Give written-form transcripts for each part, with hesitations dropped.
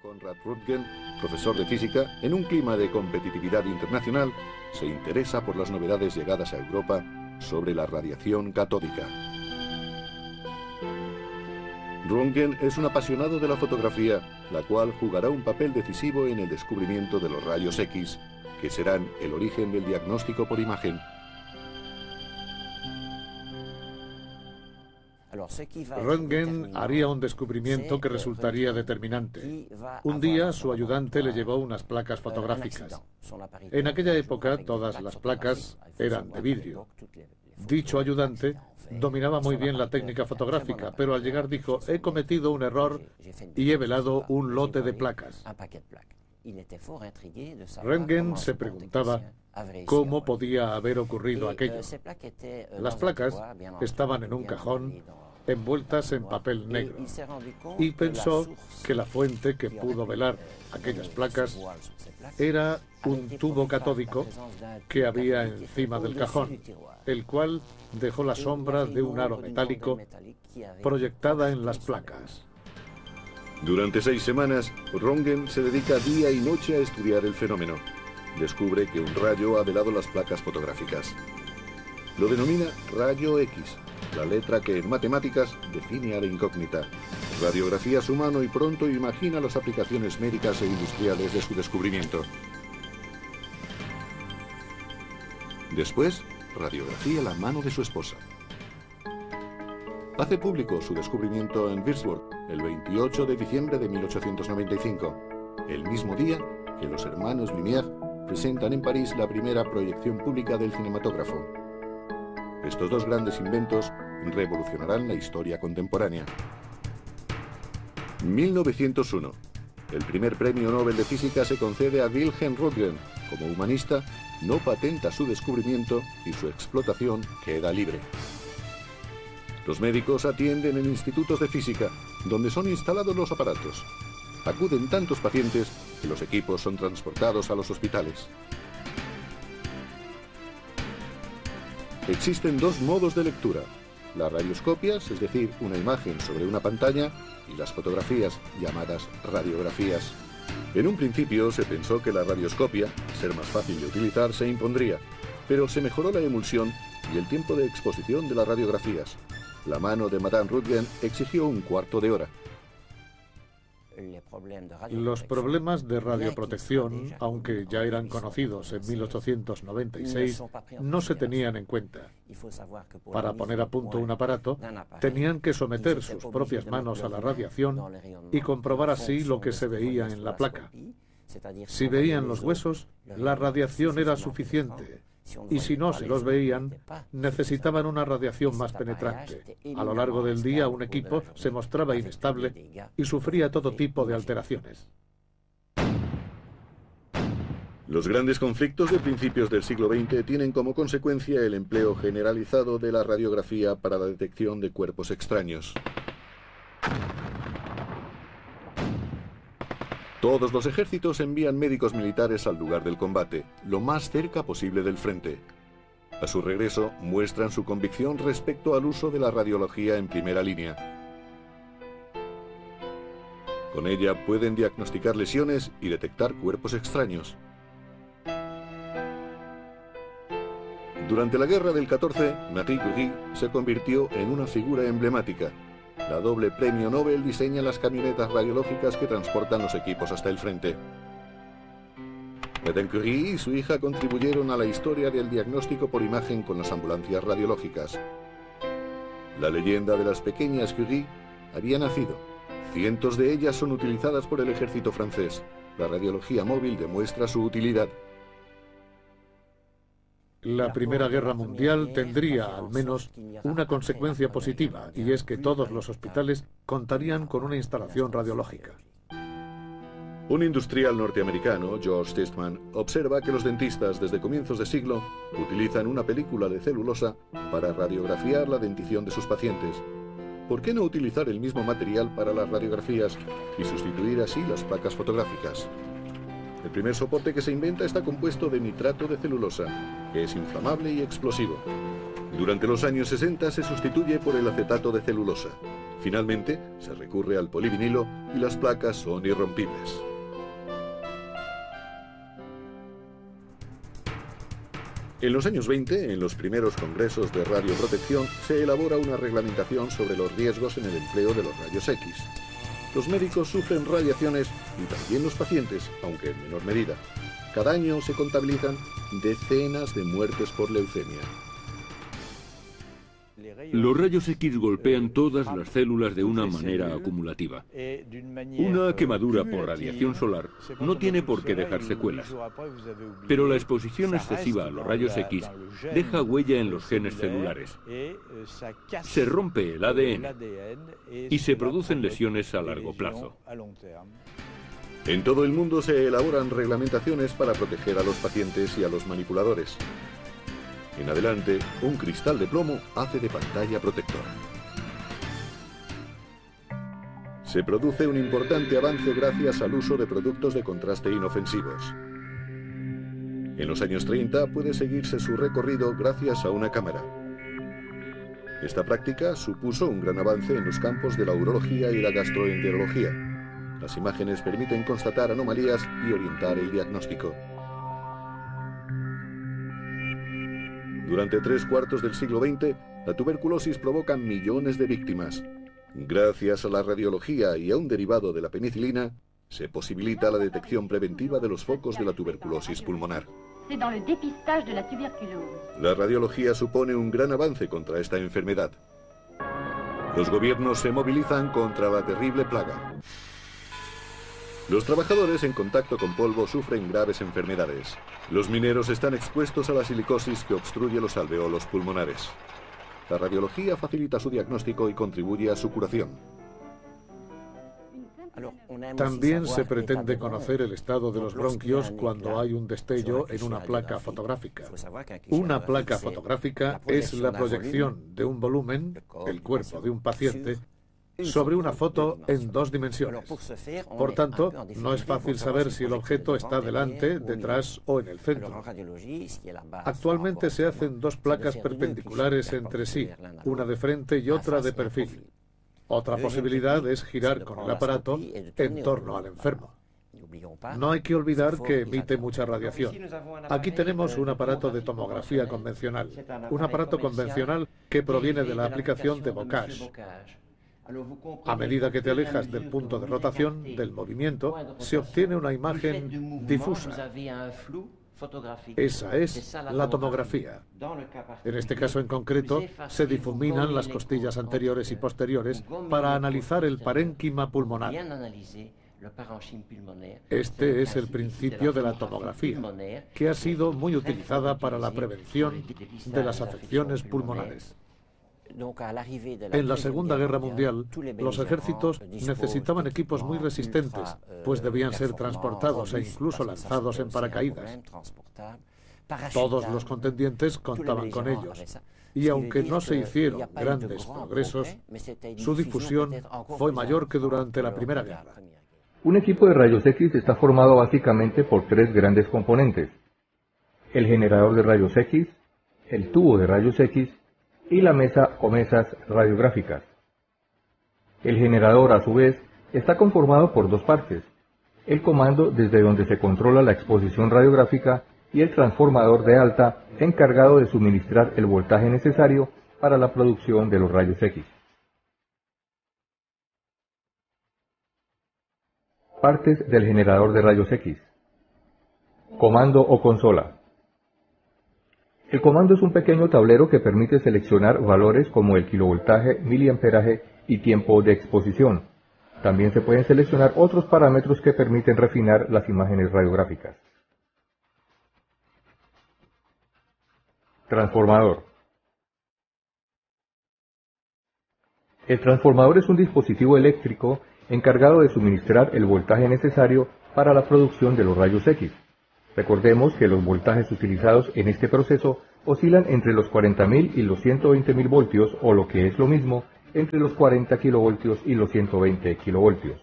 Konrad Röntgen, profesor de física, en un clima de competitividad internacional, se interesa por las novedades llegadas a Europa sobre la radiación catódica. Röntgen es un apasionado de la fotografía, la cual jugará un papel decisivo en el descubrimiento de los rayos X, que serán el origen del diagnóstico por imagen. Röntgen haría un descubrimiento que resultaría determinante. Un día su ayudante le llevó unas placas fotográficas. En aquella época todas las placas eran de vidrio. Dicho ayudante dominaba muy bien la técnica fotográfica, pero al llegar dijo: he cometido un error y he velado un lote de placas. Röntgen se preguntaba cómo podía haber ocurrido aquello. Las placas estaban en un cajón envueltas en papel negro y pensó que la fuente que pudo velar aquellas placas era un tubo catódico que había encima del cajón, el cual dejó la sombra de un aro metálico proyectada en las placas. Durante 6 semanas, Röntgen se dedica día y noche a estudiar el fenómeno. Descubre que un rayo ha velado las placas fotográficas. Lo denomina rayo X, la letra que en matemáticas define a la incógnita. Radiografía su mano y pronto imagina las aplicaciones médicas e industriales de su descubrimiento. Después, radiografía la mano de su esposa. Hace público su descubrimiento en Würzburg el 28 de diciembre de 1895, el mismo día que los hermanos Lumière presentan en París la primera proyección pública del cinematógrafo. Estos dos grandes inventos revolucionarán la historia contemporánea. 1901. El primer premio Nobel de Física se concede a Wilhelm Röntgen. Como humanista, no patenta su descubrimiento y su explotación queda libre. Los médicos atienden en institutos de física, donde son instalados los aparatos. Acuden tantos pacientes que los equipos son transportados a los hospitales. Existen 2 modos de lectura: las radioscopias, es decir, una imagen sobre una pantalla, y las fotografías, llamadas radiografías. En un principio se pensó que la radioscopia, al ser más fácil de utilizar, se impondría, pero se mejoró la emulsión y el tiempo de exposición de las radiografías. La mano de Madame Röntgen exigió un cuarto de hora. Los problemas de radioprotección, aunque ya eran conocidos en 1896, no se tenían en cuenta. Para poner a punto un aparato, tenían que someter sus propias manos a la radiación y comprobar así lo que se veía en la placa. Si veían los huesos, la radiación era suficiente. Y si no se los veían, necesitaban una radiación más penetrante. A lo largo del día, un equipo se mostraba inestable y sufría todo tipo de alteraciones. Los grandes conflictos de principios del siglo XX tienen como consecuencia el empleo generalizado de la radiografía para la detección de cuerpos extraños. Todos los ejércitos envían médicos militares al lugar del combate, lo más cerca posible del frente. A su regreso, muestran su convicción respecto al uso de la radiología en primera línea. Con ella pueden diagnosticar lesiones y detectar cuerpos extraños. Durante la guerra del 14, Marie Curie se convirtió en una figura emblemática. La doble premio Nobel diseña las camionetas radiológicas que transportan los equipos hasta el frente. Madame Curie y su hija contribuyeron a la historia del diagnóstico por imagen con las ambulancias radiológicas. La leyenda de las pequeñas Curie había nacido. Cientos de ellas son utilizadas por el ejército francés. La radiología móvil demuestra su utilidad. La Primera Guerra Mundial tendría, al menos, una consecuencia positiva, y es que todos los hospitales contarían con una instalación radiológica. Un industrial norteamericano, George Eastman, observa que los dentistas desde comienzos de siglo utilizan una película de celulosa para radiografiar la dentición de sus pacientes. ¿Por qué no utilizar el mismo material para las radiografías y sustituir así las placas fotográficas? El primer soporte que se inventa está compuesto de nitrato de celulosa, que es inflamable y explosivo. Durante los años 60 se sustituye por el acetato de celulosa. Finalmente, se recurre al polivinilo y las placas son irrompibles. En los años 20, en los primeros congresos de radioprotección, se elabora una reglamentación sobre los riesgos en el empleo de los rayos X. Los médicos sufren radiaciones y también los pacientes, aunque en menor medida. Cada año se contabilizan decenas de muertes por leucemia. Los rayos X golpean todas las células de una manera acumulativa. Una quemadura por radiación solar no tiene por qué dejar secuelas, pero la exposición excesiva a los rayos X deja huella en los genes celulares. Se rompe el ADN y se producen lesiones a largo plazo. En todo el mundo se elaboran reglamentaciones para proteger a los pacientes y a los manipuladores. En adelante, un cristal de plomo hace de pantalla protectora. Se produce un importante avance gracias al uso de productos de contraste inofensivos. En los años 30 puede seguirse su recorrido gracias a una cámara. Esta práctica supuso un gran avance en los campos de la urología y la gastroenterología. Las imágenes permiten constatar anomalías y orientar el diagnóstico. Durante 3/4 del siglo XX, la tuberculosis provoca millones de víctimas. Gracias a la radiología y a un derivado de la penicilina, se posibilita la detección preventiva de los focos de la tuberculosis pulmonar. La radiología supone un gran avance contra esta enfermedad. Los gobiernos se movilizan contra la terrible plaga. Los trabajadores en contacto con polvo sufren graves enfermedades. Los mineros están expuestos a la silicosis que obstruye los alveolos pulmonares. La radiología facilita su diagnóstico y contribuye a su curación. También se pretende conocer el estado de los bronquios cuando hay un destello en una placa fotográfica. Una placa fotográfica es la proyección de un volumen, el cuerpo de un paciente, sobre una foto en 2 dimensiones. Por tanto, no es fácil saber si el objeto está delante, detrás o en el centro. Actualmente se hacen 2 placas perpendiculares entre sí, una de frente y otra de perfil. Otra posibilidad es girar con el aparato en torno al enfermo. No hay que olvidar que emite mucha radiación. Aquí tenemos un aparato de tomografía convencional, un aparato convencional que proviene de la aplicación de bocage. A medida que te alejas del punto de rotación, del movimiento, se obtiene una imagen difusa. Esa es la tomografía. En este caso en concreto, se difuminan las costillas anteriores y posteriores para analizar el parénquima pulmonar. Este es el principio de la tomografía, que ha sido muy utilizada para la prevención de las afecciones pulmonares. En la Segunda Guerra Mundial, los ejércitos necesitaban equipos muy resistentes, pues debían ser transportados e incluso lanzados en paracaídas. Todos los contendientes contaban con ellos, y aunque no se hicieron grandes progresos, su difusión fue mayor que durante la Primera Guerra. Un equipo de rayos X está formado básicamente por 3 grandes componentes: el generador de rayos X, el tubo de rayos X y la mesa o mesas radiográficas. El generador, a su vez, está conformado por 2 partes: el comando desde donde se controla la exposición radiográfica y el transformador de alta encargado de suministrar el voltaje necesario para la producción de los rayos X. Partes del generador de rayos X. Comando o consola. El comando es un pequeño tablero que permite seleccionar valores como el kilovoltaje, miliamperaje y tiempo de exposición. También se pueden seleccionar otros parámetros que permiten refinar las imágenes radiográficas. Transformador. El transformador es un dispositivo eléctrico encargado de suministrar el voltaje necesario para la producción de los rayos X. Recordemos que los voltajes utilizados en este proceso oscilan entre los 40.000 y los 120.000 voltios, o lo que es lo mismo, entre los 40 kilovoltios y los 120 kilovoltios.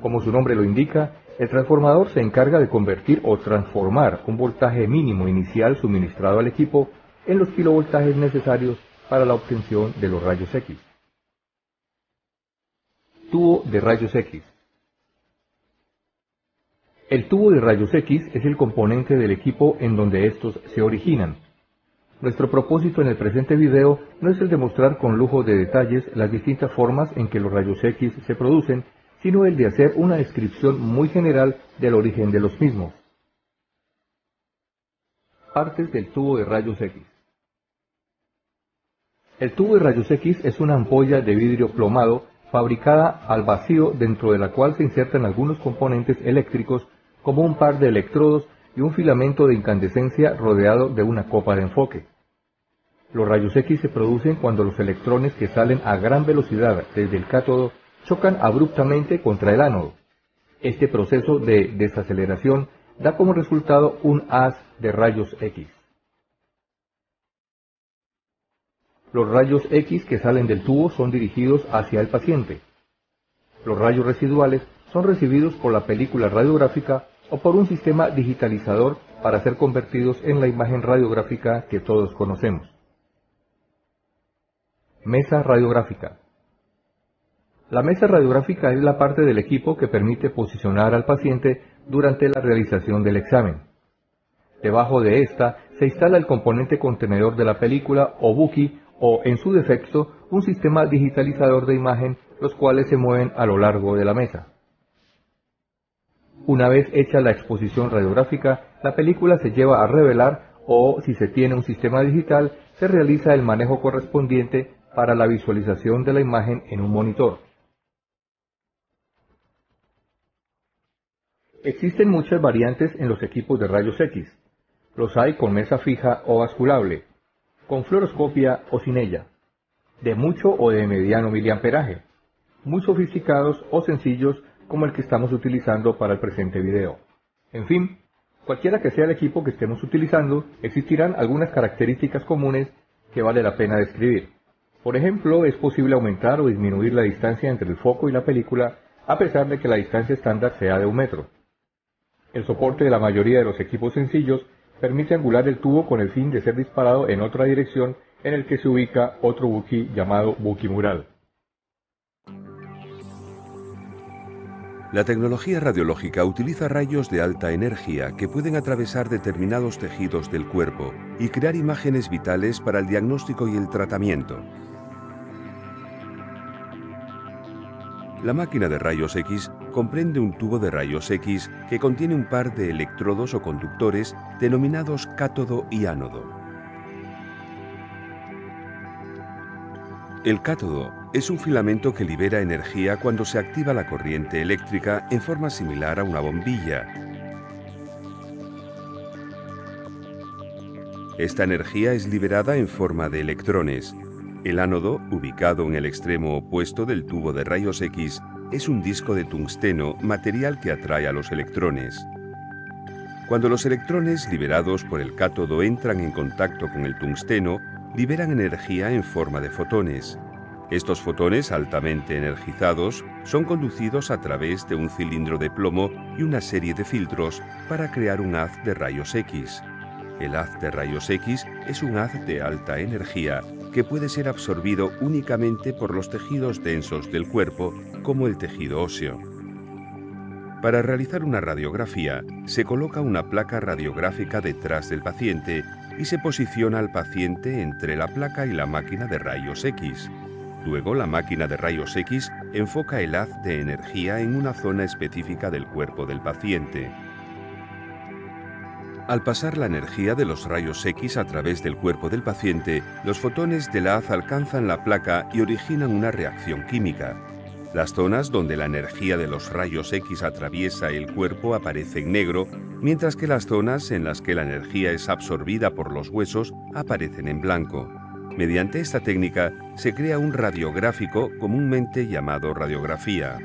Como su nombre lo indica, el transformador se encarga de convertir o transformar un voltaje mínimo inicial suministrado al equipo en los kilovoltajes necesarios para la obtención de los rayos X. Tubo de rayos X. El tubo de rayos X es el componente del equipo en donde estos se originan. Nuestro propósito en el presente video no es el de mostrar con lujo de detalles las distintas formas en que los rayos X se producen, sino el de hacer una descripción muy general del origen de los mismos. Partes del tubo de rayos X. El tubo de rayos X es una ampolla de vidrio plomado fabricada al vacío dentro de la cual se insertan algunos componentes eléctricos como un par de electrodos y un filamento de incandescencia rodeado de una copa de enfoque. Los rayos X se producen cuando los electrones que salen a gran velocidad desde el cátodo chocan abruptamente contra el ánodo. Este proceso de desaceleración da como resultado un haz de rayos X. Los rayos X que salen del tubo son dirigidos hacia el paciente. Los rayos residuales son recibidos por la película radiográfica o por un sistema digitalizador para ser convertidos en la imagen radiográfica que todos conocemos. Mesa radiográfica. La mesa radiográfica es la parte del equipo que permite posicionar al paciente durante la realización del examen. Debajo de esta se instala el componente contenedor de la película o buki o, en su defecto, un sistema digitalizador de imagen, los cuales se mueven a lo largo de la mesa. Una vez hecha la exposición radiográfica, la película se lleva a revelar o, si se tiene un sistema digital, se realiza el manejo correspondiente para la visualización de la imagen en un monitor. Existen muchas variantes en los equipos de rayos X. Los hay con mesa fija o basculable, con fluoroscopia o sin ella, de mucho o de mediano miliamperaje, muy sofisticados o sencillos como el que estamos utilizando para el presente video. En fin, cualquiera que sea el equipo que estemos utilizando, existirán algunas características comunes que vale la pena describir. Por ejemplo, es posible aumentar o disminuir la distancia entre el foco y la película, a pesar de que la distancia estándar sea de 1 metro. El soporte de la mayoría de los equipos sencillos permite angular el tubo con el fin de ser disparado en otra dirección en el que se ubica otro buki llamado buki mural. La tecnología radiológica utiliza rayos de alta energía que pueden atravesar determinados tejidos del cuerpo y crear imágenes vitales para el diagnóstico y el tratamiento. La máquina de rayos X comprende un tubo de rayos X que contiene un par de electrodos o conductores denominados cátodo y ánodo. El cátodo es un filamento que libera energía cuando se activa la corriente eléctrica en forma similar a una bombilla. Esta energía es liberada en forma de electrones. El ánodo, ubicado en el extremo opuesto del tubo de rayos X, es un disco de tungsteno, material que atrae a los electrones. Cuando los electrones liberados por el cátodo entran en contacto con el tungsteno, liberan energía en forma de fotones. Estos fotones altamente energizados son conducidos a través de un cilindro de plomo y una serie de filtros para crear un haz de rayos X. El haz de rayos X es un haz de alta energía que puede ser absorbido únicamente por los tejidos densos del cuerpo, como el tejido óseo. Para realizar una radiografía, se coloca una placa radiográfica detrás del paciente y se posiciona al paciente entre la placa y la máquina de rayos X. Luego, la máquina de rayos X enfoca el haz de energía en una zona específica del cuerpo del paciente. Al pasar la energía de los rayos X a través del cuerpo del paciente, los fotones del haz alcanzan la placa y originan una reacción química. Las zonas donde la energía de los rayos X atraviesa el cuerpo aparecen en negro, mientras que las zonas en las que la energía es absorbida por los huesos aparecen en blanco. Mediante esta técnica se crea un radiográfico comúnmente llamado radiografía.